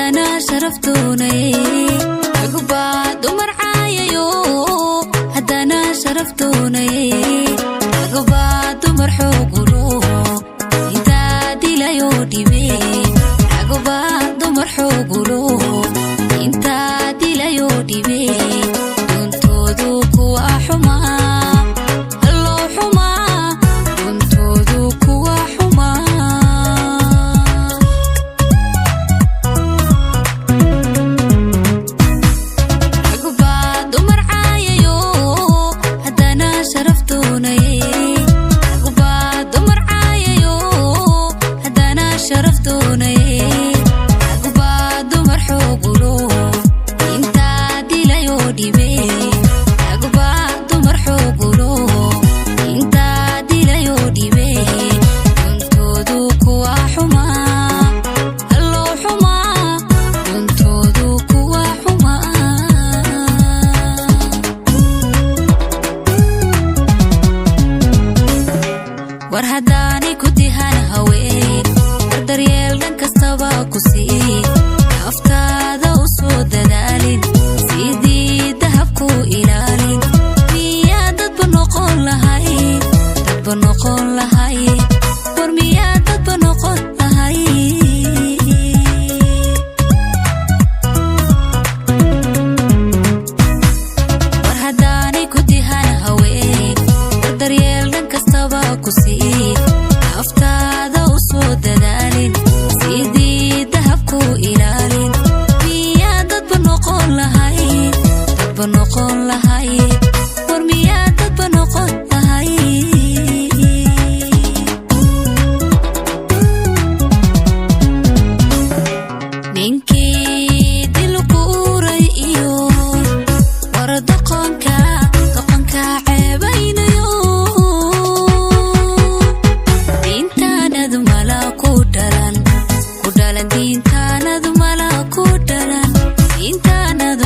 haddana sharaftoonay ragba dumar caayayo haddana sharaftoonay ragba dumar xoogulo intaa dilayo dhibe ragba dumar xoogulo intaa dilayo dhibe duntoodu kuwa xumaa alloo xumaa duntoodu kuwa xumaa ragba dumar caayayo haddana sharaftoonay ragba dumar caayayo haddana sharaftoonay ragba dumar xoogulo intaa dilayo dhibe ragba dumar xoogulo intaa dilayo dhibe duntoodu kuwa xumaa alloo xumaa duntoodu kuwa xumaa war haddaanay ku dihan haween war daryeel dhan kastaba ku sii aftaada u soo dadaalin sidii dahabku ilaalin miyaa dadba noqon lahay dadba noqon lahay war miyaa dadba noqon lahay war haddaanay ku dihan haween war daryeel dhan kastaba ku sii aftaada u soo dadaalin sidii dahabku ilaalin miyaa dadba noqon lahay dadba noqon lahay war miyaa dadba noqon lahay ninkii dil quuray iyo war doqonka ceebaynayo diintaanadu mala ku dhalan diintaanadu mala ku dhalan diintaanadu